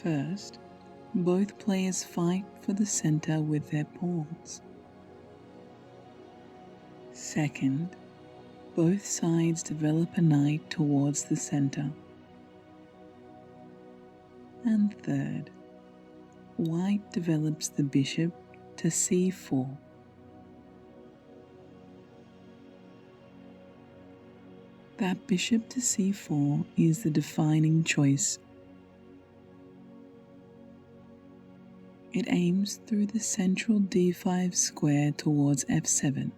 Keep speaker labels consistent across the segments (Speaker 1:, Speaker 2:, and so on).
Speaker 1: First, both players fight for the center with their pawns. Second, both sides develop a knight towards the center. And third, white develops the bishop to c4. That bishop to c4 is the defining choice. It aims through the central d5 square towards f7.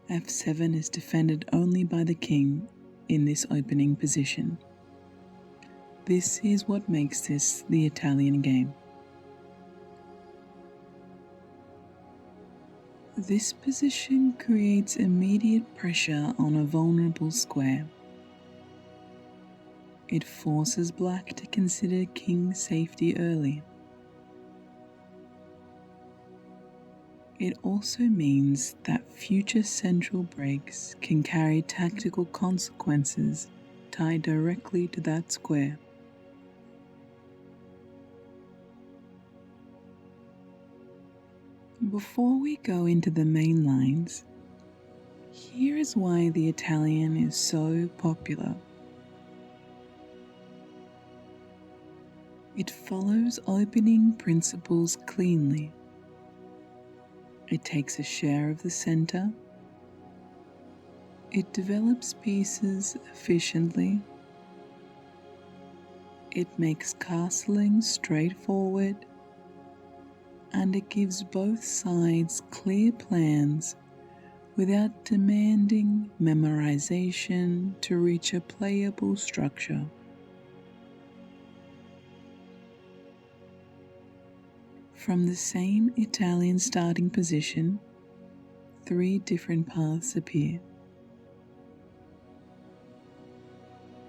Speaker 1: f7 is defended only by the king in this opening position. This is what makes this the Italian game. This position creates immediate pressure on a vulnerable square. It forces black to consider king safety early. It also means that future central breaks can carry tactical consequences tied directly to that square. Before we go into the main lines, here is why the Italian is so popular. It follows opening principles cleanly. It takes a share of the center. It develops pieces efficiently. It makes castling straightforward. And it gives both sides clear plans without demanding memorization to reach a playable structure. From the same Italian starting position, 3 different paths appear.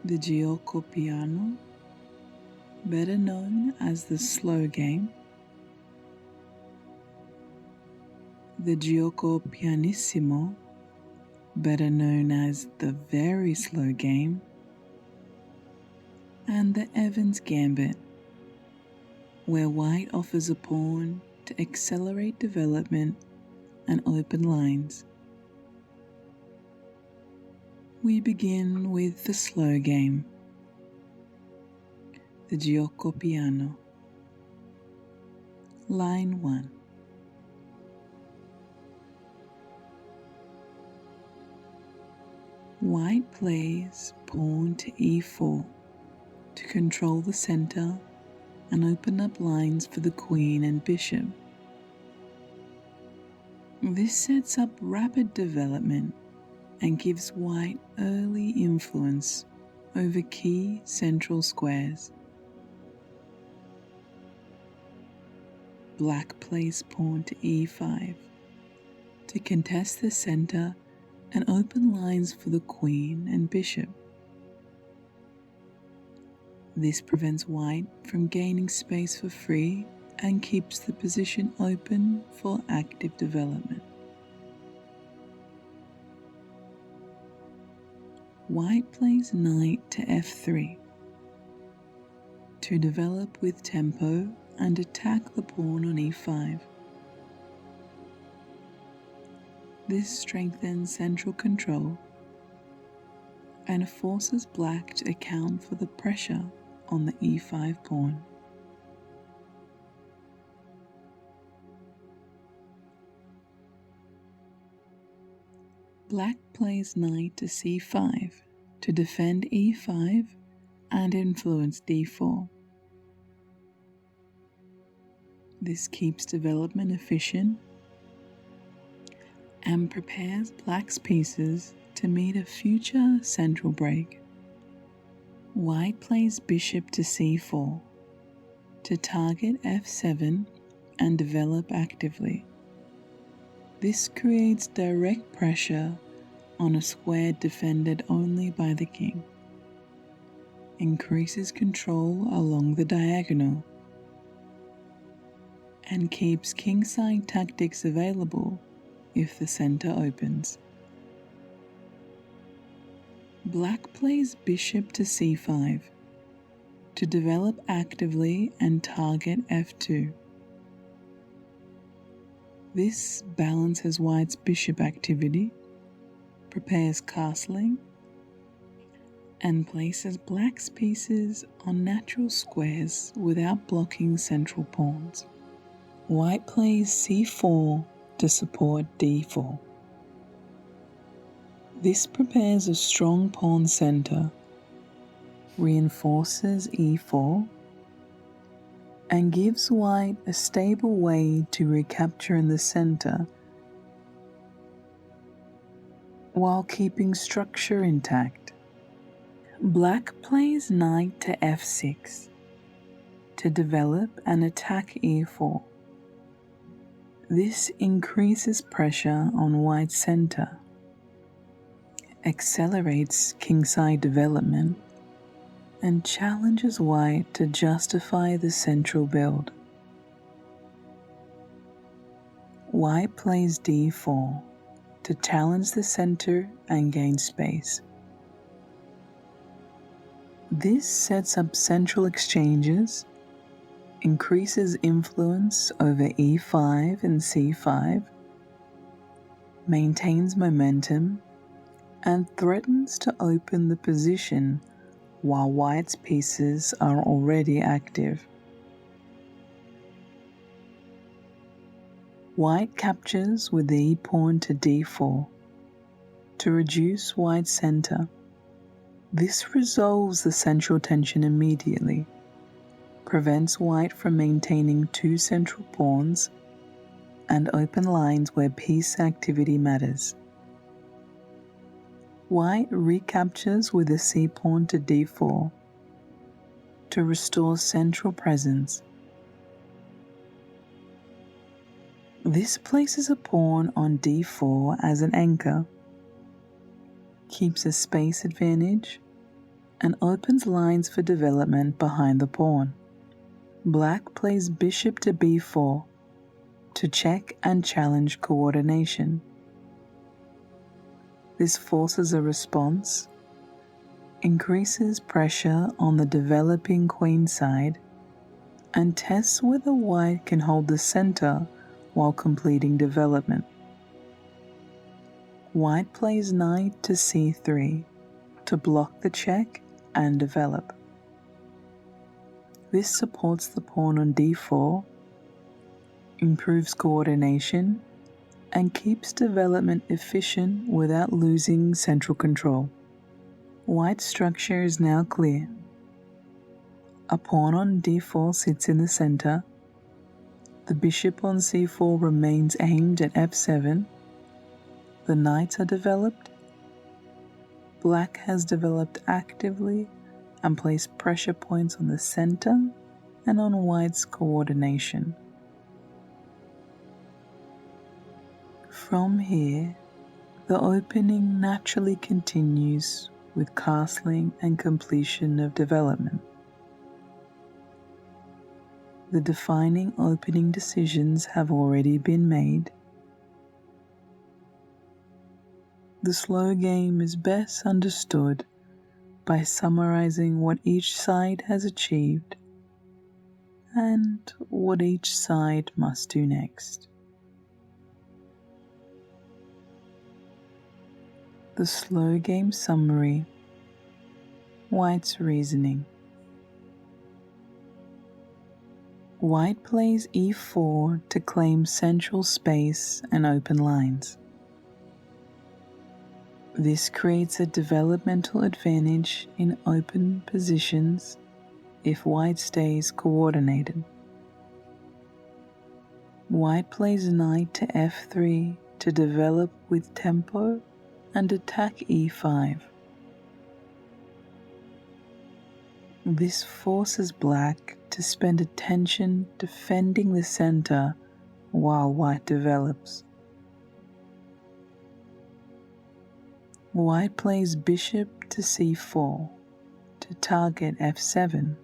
Speaker 1: The giuoco piano, better known as the slow game. The giuoco pianissimo, better known as the very slow game. And the Evans Gambit, where white offers a pawn to accelerate development and open lines. We begin with the slow game, the giuoco piano. Line 1. White plays pawn to e4 to control the center and open up lines for the queen and bishop. This sets up rapid development and gives white early influence over key central squares. Black plays pawn to e5 to contest the center and open lines for the queen and bishop. This prevents white from gaining space for free and keeps the position open for active development. White plays knight to f3 to develop with tempo and attack the pawn on e5. This strengthens central control and forces black to account for the pressure on the e5 pawn. Black plays knight to c5 to defend e5 and influence d4. This keeps development efficient and prepares black's pieces to meet a future central break. White plays bishop to c4 to target f7 and develop actively. This creates direct pressure on a square defended only by the king, increases control along the diagonal, and keeps kingside tactics available if the center opens. Black plays bishop to c5 to develop actively and target f2. This balances white's bishop activity, prepares castling, and places black's pieces on natural squares without blocking central pawns. White plays c4 to support d4. This prepares a strong pawn center, reinforces e4, and gives white a stable way to recapture in the center while keeping structure intact. Black plays knight to f6 to develop and attack e4. This increases pressure on white's center, accelerates kingside development, and challenges white to justify the central build. White plays d4 to challenge the center and gain space. This sets up central exchanges, increases influence over e5 and c5, maintains momentum, and threatens to open the position while white's pieces are already active. White captures with the e-pawn to d4 to reduce white's center. This resolves the central tension immediately, prevents white from maintaining two central pawns, and open lines where piece activity matters. White recaptures with the c-pawn to d4 to restore central presence. This places a pawn on d4 as an anchor, keeps a space advantage, and opens lines for development behind the pawn. Black plays bishop to b4 to check and challenge coordination. This forces a response, increases pressure on the developing queen side, and tests whether white can hold the center while completing development. White plays knight to c3 to block the check and develop. This supports the pawn on d4, improves coordination, and keeps development efficient without losing central control. White's structure is now clear. A pawn on d4 sits in the center. The bishop on c4 remains aimed at f7. The knights are developed. Black has developed actively and placed pressure points on the center and on white's coordination. From here, the opening naturally continues with castling and completion of development. The defining opening decisions have already been made. The slow game is best understood by summarizing what each side has achieved and what each side must do next. The slow game summary. White's reasoning. White plays e4 to claim central space and open lines. This creates a developmental advantage in open positions if white stays coordinated. White plays knight to f3 to develop with tempo and attack e5. This forces black to spend attention defending the center while white develops. White plays bishop to c4 to target f7.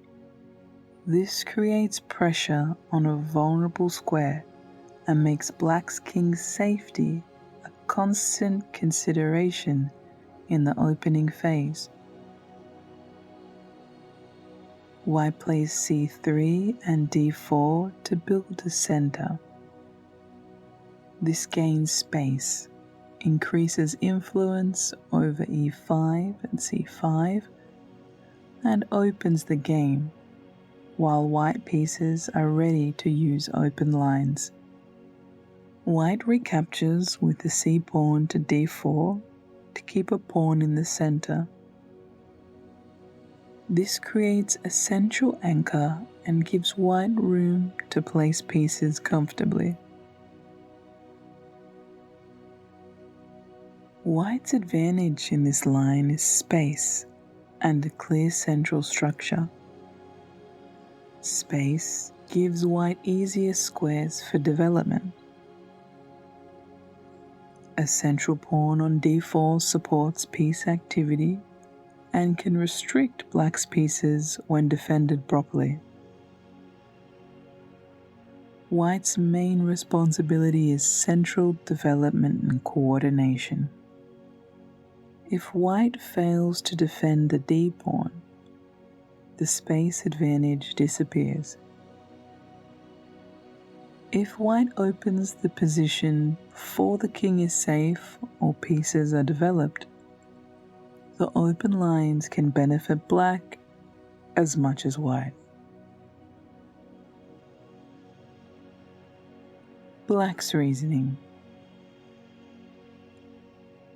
Speaker 1: This creates pressure on a vulnerable square and makes black's king's safety a constant consideration in the opening phase. White plays c3 and d4 to build a center. This gains space, increases influence over e5 and c5, and opens the game, while white pieces are ready to use open lines. White recaptures with the c pawn to d4 to keep a pawn in the center. This creates a central anchor and gives white room to place pieces comfortably. White's advantage in this line is space and a clear central structure. Space gives white easier squares for development. A central pawn on d4 supports piece activity and can restrict black's pieces when defended properly. White's main responsibility is central development and coordination. If white fails to defend the d pawn, the space advantage disappears. If white opens the position before the king is safe or pieces are developed, the open lines can benefit black as much as white. Black's reasoning.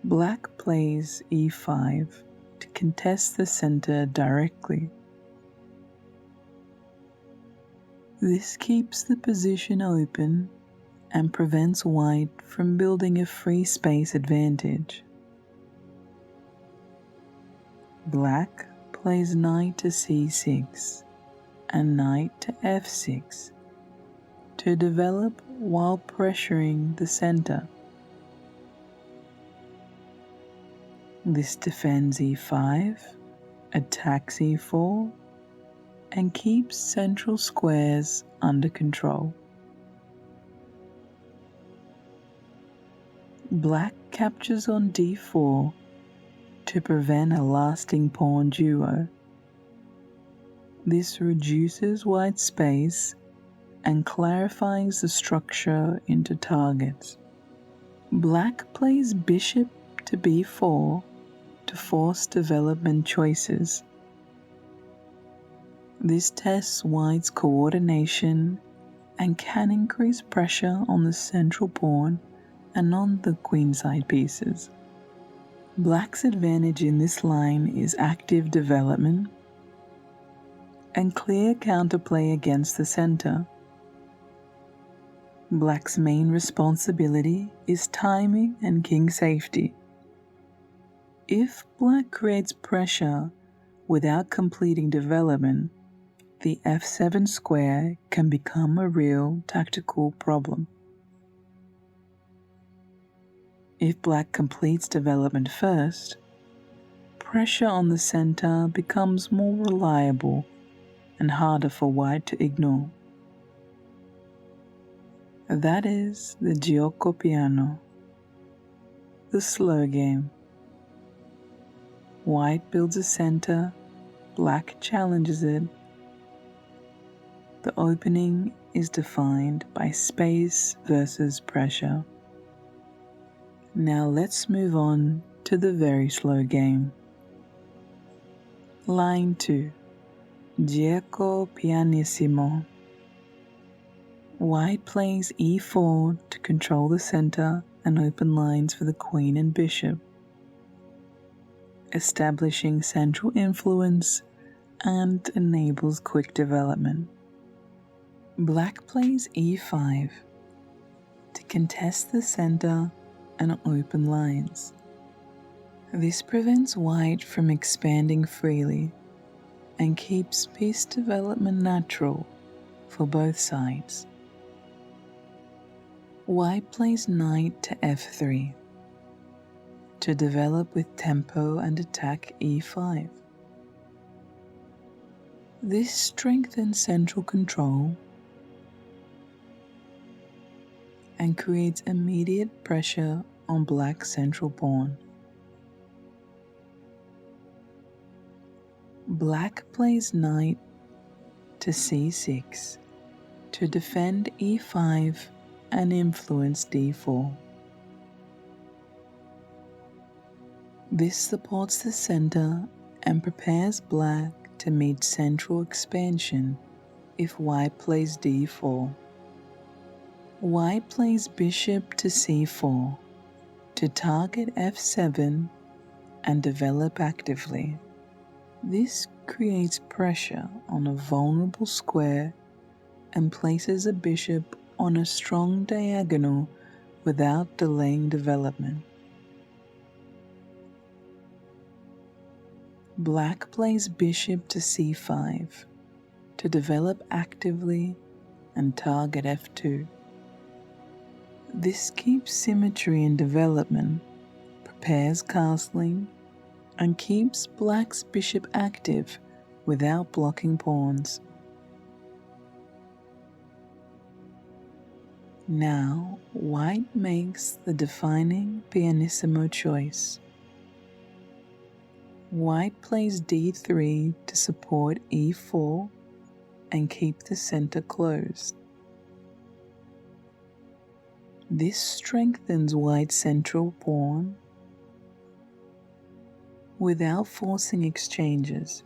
Speaker 1: Black plays e5 to contest the center directly. This keeps the position open and prevents white from building a free space advantage. Black plays knight to c6 and knight to f6 to develop while pressuring the center. This defends e5, attacks e4, and keeps central squares under control. Black captures on d4 to prevent a lasting pawn duo. This reduces white's space and clarifies the structure into targets. Black plays bishop to b4 to force development choices. This tests white's coordination and can increase pressure on the central pawn and on the queenside pieces. Black's advantage in this line is active development and clear counterplay against the center. Black's main responsibility is timing and king safety. If black creates pressure without completing development, the f7 square can become a real tactical problem. If black completes development first, pressure on the center becomes more reliable and harder for white to ignore. That is the giuoco piano, the slow game. White builds a center, black challenges it. The opening is defined by space versus pressure. Now let's move on to the very slow game. Line 2. Giuoco pianissimo. White plays e4 to control the center and open lines for the queen and bishop, establishing central influence and enables quick development. Black plays e5 to contest the center and open lines. This prevents white from expanding freely and keeps piece development natural for both sides. White plays knight to f3 to develop with tempo and attack e5. This strengthens central control and creates immediate pressure on black's central pawn. Black plays knight to c6 to defend e5 and influence d4. This supports the center and prepares black to meet central expansion if white plays d4. White plays bishop to c4 to target f7 and develop actively. This creates pressure on a vulnerable square and places a bishop on a strong diagonal without delaying development. Black plays bishop to c5 to develop actively and target f2. This keeps symmetry in development, prepares castling, and keeps black's bishop active without blocking pawns. Now, white makes the defining pianissimo choice. White plays d3 to support e4 and keep the center closed. This strengthens white's central pawn without forcing exchanges,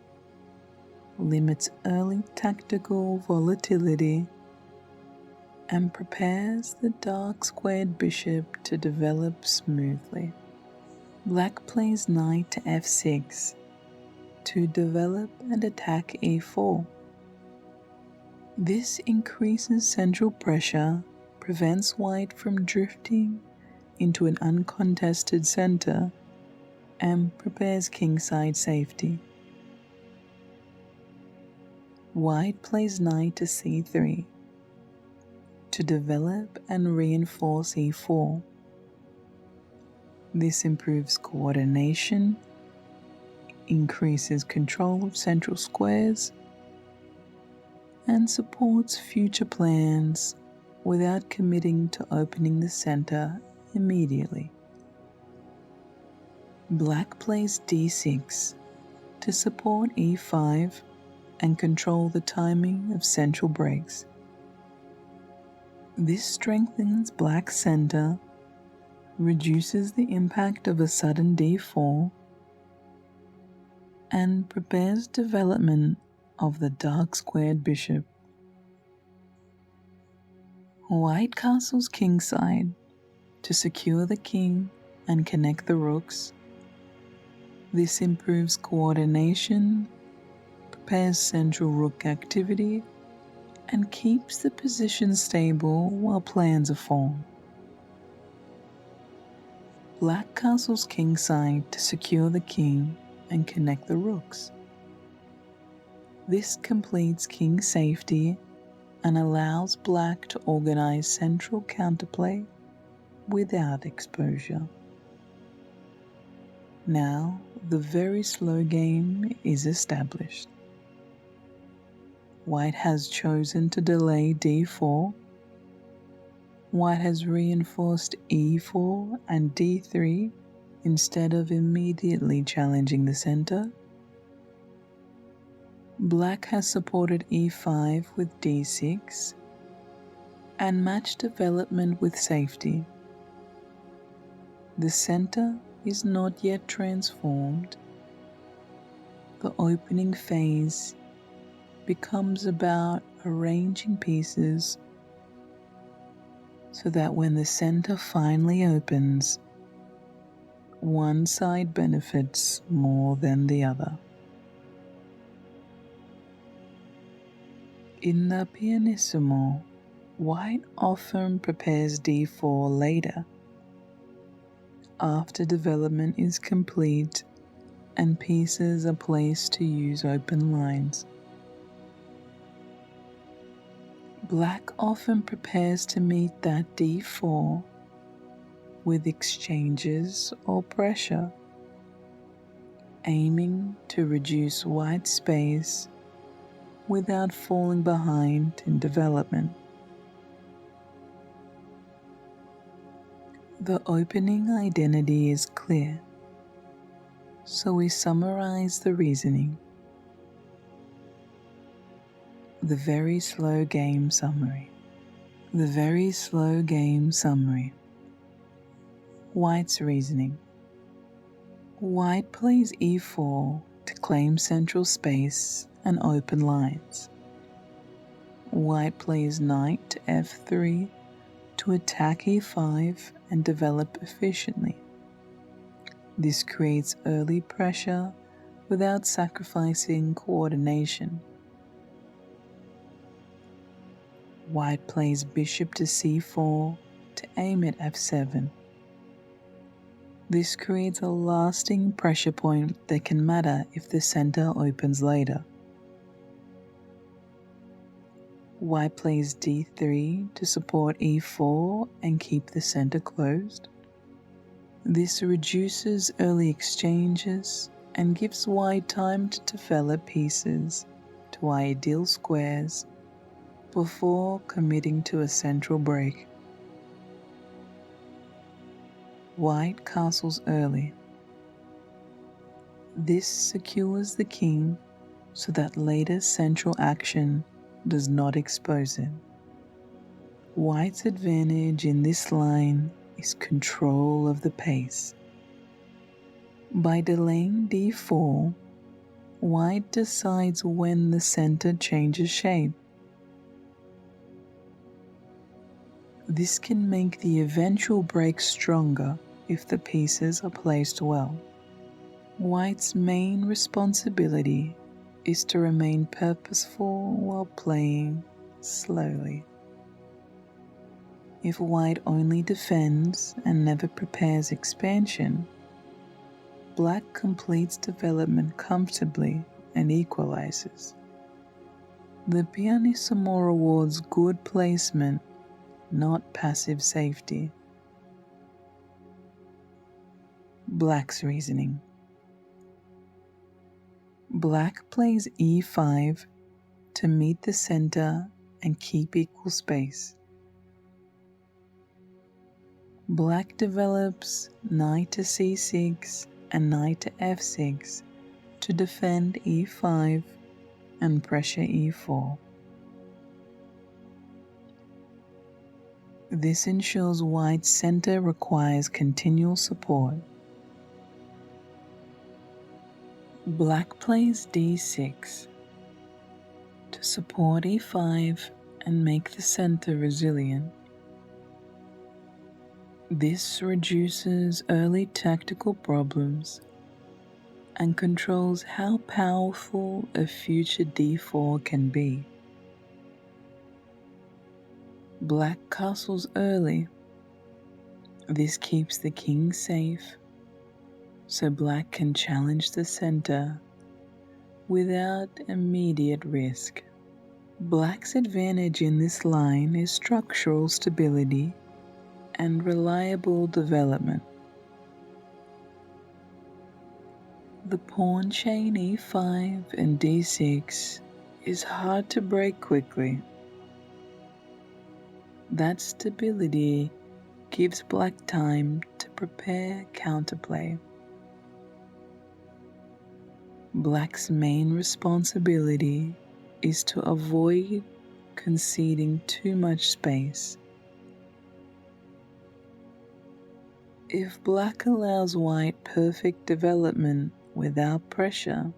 Speaker 1: limits early tactical volatility, and prepares the dark squared bishop to develop smoothly. Black plays knight to f6 to develop and attack e4. This increases central pressure, prevents white from drifting into an uncontested center, and prepares kingside safety. White plays knight to c3 to develop and reinforce e4. This improves coordination, increases control of central squares, and supports future plans without committing to opening the center immediately. Black plays d6 to support e5 and control the timing of central breaks. This strengthens black's center, reduces the impact of a sudden d4, and prepares development of the dark squared bishop. White castles kingside to secure the king and connect the rooks. This improves coordination, prepares central rook activity, and keeps the position stable while plans are formed. Black castles kingside to secure the king and connect the rooks. This completes king safety and allows black to organize central counterplay without exposure. Now the very slow game is established. White has chosen to delay d4. White has reinforced e4 and d3 instead of immediately challenging the center. Black has supported e5 with d6 and matched development with safety. The center is not yet transformed. The opening phase becomes about arranging pieces so that when the center finally opens, one side benefits more than the other. In the pianissimo, white often prepares d4 later, after development is complete and pieces are placed to use open lines. Black often prepares to meet that d4 with exchanges or pressure, aiming to reduce white's space without falling behind in development. The opening identity is clear, so we summarize the reasoning. The very slow game summary. The very slow game summary. White's reasoning. White plays e4 to claim central space and open lines. White plays knight to f3 to attack e5 and develop efficiently. This creates early pressure without sacrificing coordination. White plays bishop to c4 to aim at f7. This creates a lasting pressure point that can matter if the center opens later. White plays d3 to support e4 and keep the center closed. This reduces early exchanges and gives white time to develop pieces to ideal squares before committing to a central break. White castles early. This secures the king so that later central action does not expose it. White's advantage in this line is control of the pace. By delaying d4, White decides when the center changes shape. This can make the eventual break stronger if the pieces are placed well. White's main responsibility is to remain purposeful while playing slowly. If White only defends and never prepares expansion, Black completes development comfortably and equalizes. The pianissimo rewards good placement, not passive safety. Black's reasoning. Black plays e5 to meet the center and keep equal space. Black develops knight to c6 and knight to f6 to defend e5 and pressure e4. This ensures White's center requires continual support. Black plays d6 to support e5 and make the center resilient. This reduces early tactical problems and controls how powerful a future d4 can be. Black castles early. This keeps the king safe, so Black can challenge the center without immediate risk. Black's advantage in this line is structural stability and reliable development. The pawn chain e5 and d6 is hard to break quickly. That stability gives Black time to prepare counterplay. Black's main responsibility is to avoid conceding too much space. If Black allows White perfect development without pressure,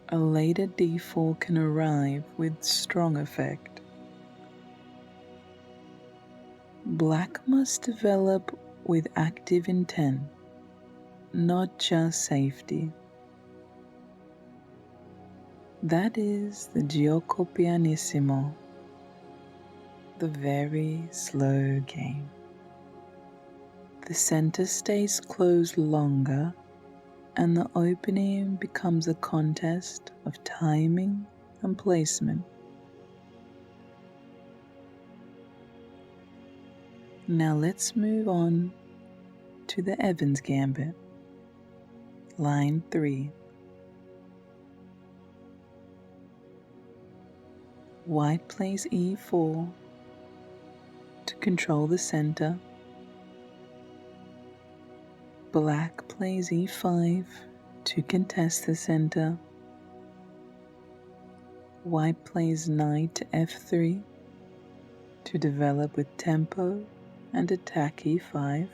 Speaker 1: a later d4 can arrive with strong effect. Black must develop with active intent, not just safety. That is the giuoco pianissimo, the very slow game. The center stays closed longer and the opening becomes a contest of timing and placement. Now let's move on to the Evans Gambit. Line 3. White plays e4 to control the center. Black plays e5 to contest the center. White plays knight to f3 to develop with tempo and attack e5.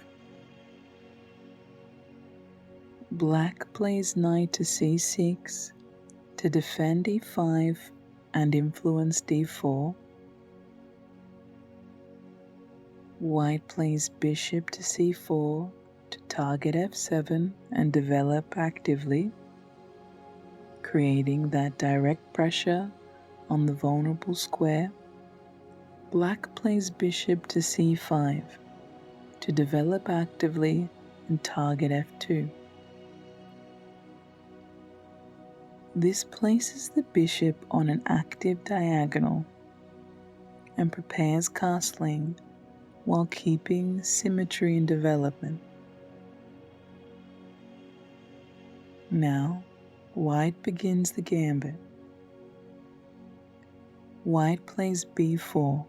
Speaker 1: Black plays knight to c6 to defend e5 and influence d4. White plays bishop to c4 to target f7 and develop actively, creating that direct pressure on the vulnerable square. Black plays bishop to c5 to develop actively and target f2. This places the bishop on an active diagonal and prepares castling while keeping symmetry in development. Now, White begins the gambit. White plays b4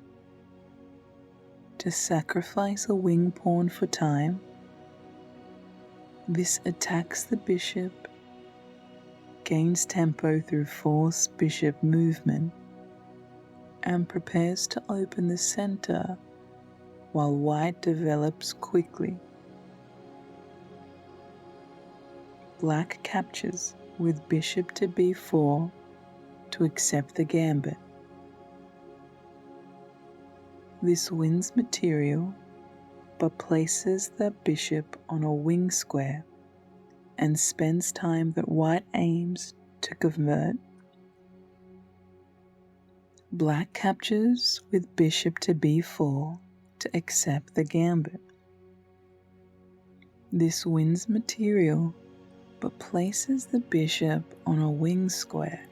Speaker 1: to sacrifice a wing pawn for time. This attacks the bishop, gains tempo through forced bishop movement, and prepares to open the center while White develops quickly. Black captures with bishop to b4 to accept the gambit. This wins material but places the bishop on a wing square and spends time that White aims to convert. Black captures with bishop to b4 to accept the gambit. This wins material but places the bishop on a wing square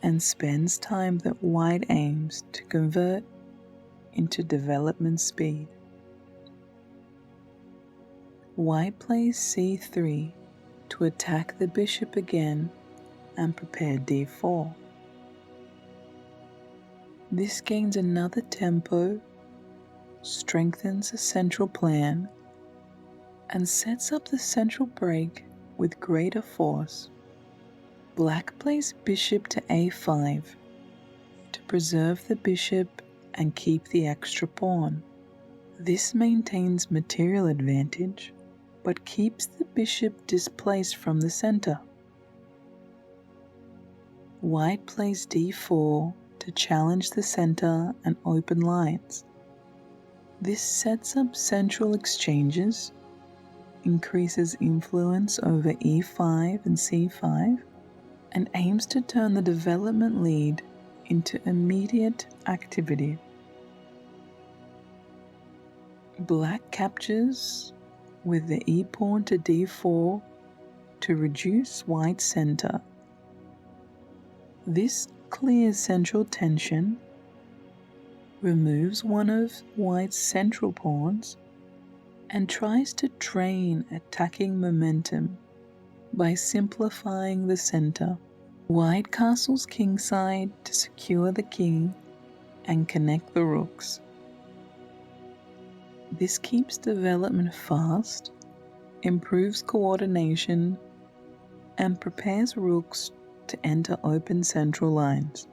Speaker 1: and spends time that White aims to convert into development speed. White plays c3 to attack the bishop again and prepare d4. This gains another tempo, strengthens a central plan, and sets up the central break with greater force. Black plays bishop to a5 to preserve the bishop and keep the extra pawn. This maintains material advantage, but keeps the bishop displaced from the center. White plays d4 to challenge the center and open lines. This sets up central exchanges, increases influence over e5 and c5, and aims to turn the development lead into immediate activity. Black captures with the e-pawn to d4 to reduce White's center. This clears central tension, removes one of White's central pawns, and tries to drain attacking momentum by simplifying the center. White castles kingside to secure the king and connect the rooks. This keeps development fast, improves coordination, and prepares rooks to enter open central lines.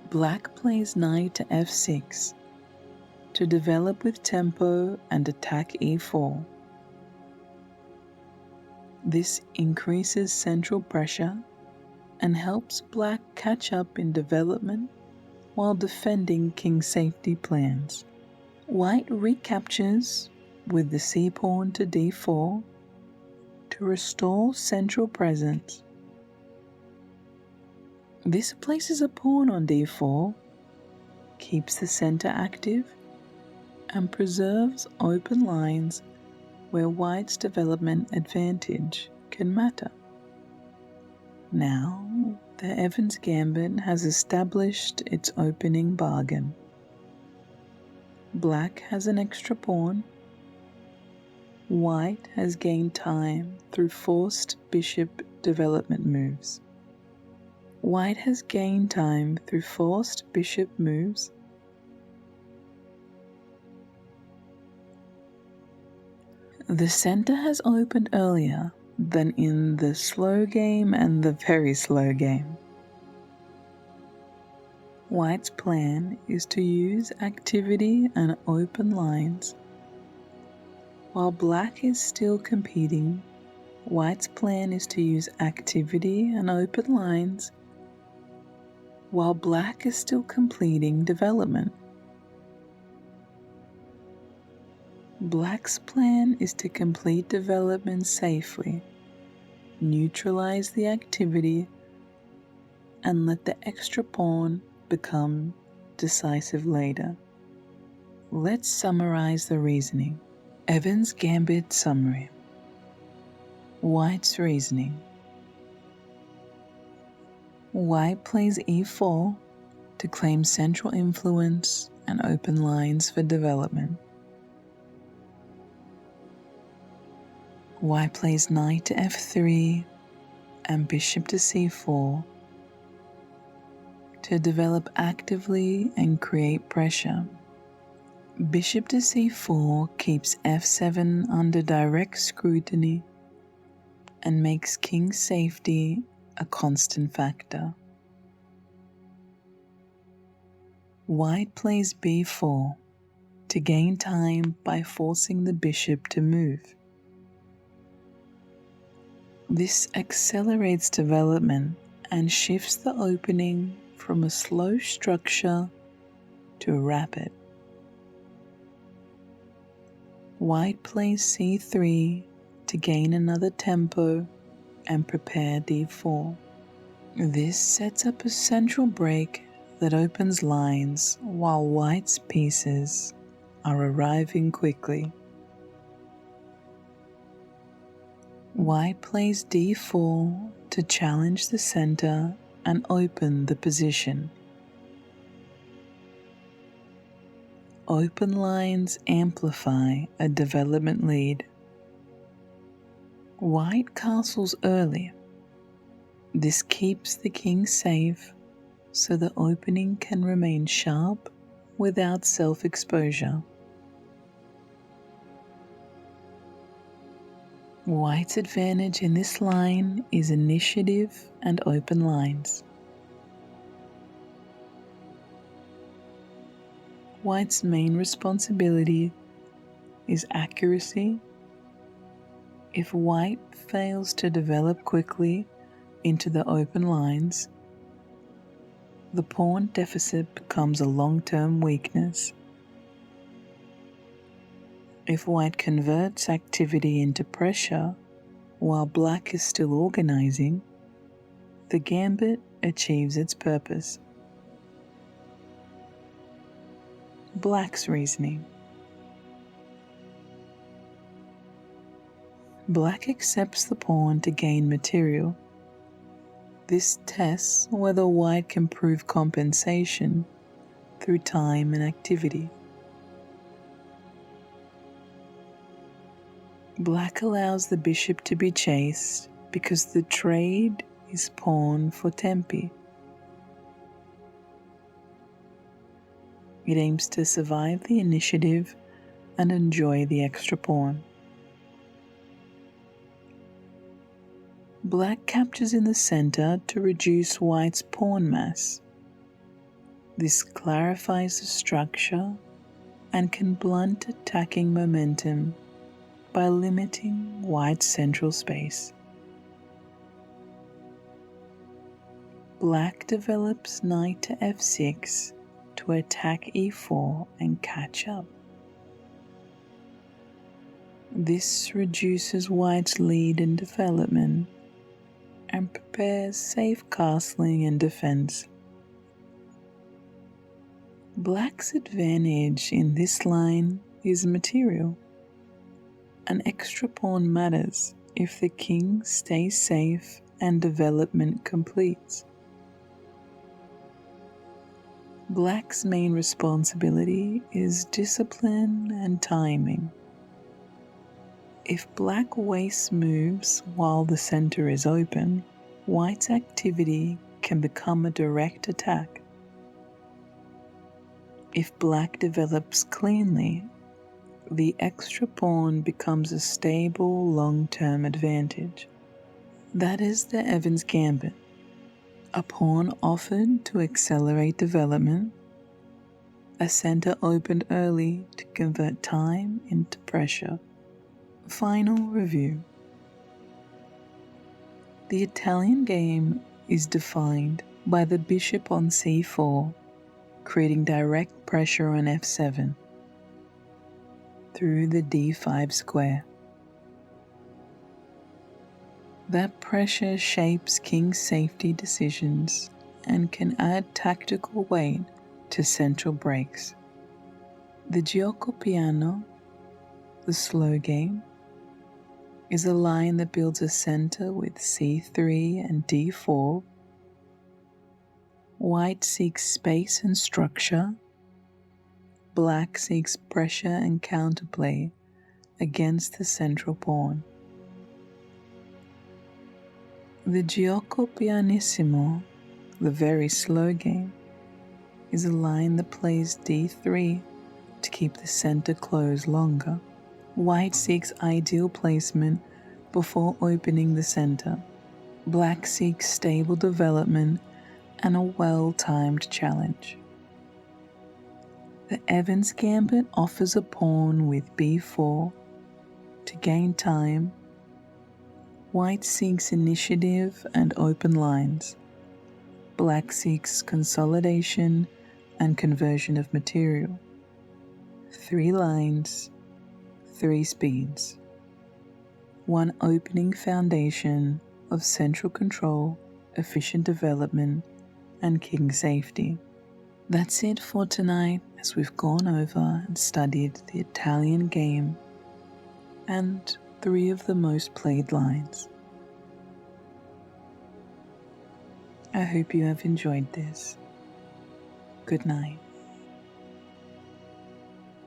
Speaker 1: Black plays knight to f6 to develop with tempo and attack e4. This increases central pressure and helps Black catch up in development while defending king safety plans. White recaptures with the c-pawn to d4 to restore central presence. This places a pawn on d4, keeps the center active, and preserves open lines where White's development advantage can matter. Now, the Evans Gambit has established its opening bargain. Black has an extra pawn. White has gained time through forced bishop development moves. White has gained time through forced bishop moves. The center has opened earlier than in the slow game and the very slow game. White's plan is to use activity and open lines. While Black is still competing, White's plan is to use activity and open lines while Black is still completing development. Black's plan is to complete development safely, neutralize the activity, and let the extra pawn become decisive later. Let's summarize the reasoning. Evans' Gambit summary. White's reasoning. White plays e4 to claim central influence and open lines for development. White plays knight to f3 and bishop to c4 to develop actively and create pressure. Bishop to c4 keeps f7 under direct scrutiny and makes king safety a constant factor. White plays b4 to gain time by forcing the bishop to move. This accelerates development and shifts the opening from a slow structure to a rapid. White plays c3 to gain another tempo and prepare d4. This sets up a central break that opens lines while White's pieces are arriving quickly. White plays d4 to challenge the center and open the position. Open lines amplify a development lead. White castles early. This keeps the king safe so the opening can remain sharp without self-exposure. White's advantage in this line is initiative and open lines. White's main responsibility is accuracy. If White fails to develop quickly into the open lines, the pawn deficit becomes a long-term weakness. If White converts activity into pressure while Black is still organizing, the gambit achieves its purpose. Black's reasoning. Black accepts the pawn to gain material. This tests whether White can prove compensation through time and activity. Black allows the bishop to be chased because the trade is pawn for tempi. It aims to survive the initiative and enjoy the extra pawn. Black captures in the center to reduce White's pawn mass. This clarifies the structure and can blunt attacking momentum by limiting White's central space. Black develops knight to f6 to attack e4 and catch up. This reduces White's lead in development and prepares safe castling and defense. Black's advantage in this line is material. An extra pawn matters if the king stays safe and development completes. Black's main responsibility is discipline and timing. If Black wastes moves while the center is open, White's activity can become a direct attack. If Black develops cleanly, the extra pawn becomes a stable long-term advantage. That is the Evans Gambit, a pawn offered to accelerate development, a center opened early to convert time into pressure. Final review. The Italian game is defined by the bishop on c4, creating direct pressure on f7 through the d5 square. That pressure shapes king's safety decisions and can add tactical weight to central breaks. The giuoco piano, the slow game, is a line that builds a center with c3 and d4. White seeks space and structure. Black seeks pressure and counterplay against the central pawn. The giuoco pianissimo, the very slow game, is a line that plays d3 to keep the center closed longer. White seeks ideal placement before opening the center. Black seeks stable development and a well-timed challenge. The Evans Gambit offers a pawn with b4 to gain time. White seeks initiative and open lines. Black seeks consolidation and conversion of material. 3 lines, 3 speeds. 1 opening foundation of central control, efficient development, and king safety. That's it for tonight, as we've gone over and studied the Italian game and 3 of the most played lines. I hope you have enjoyed this. Good night.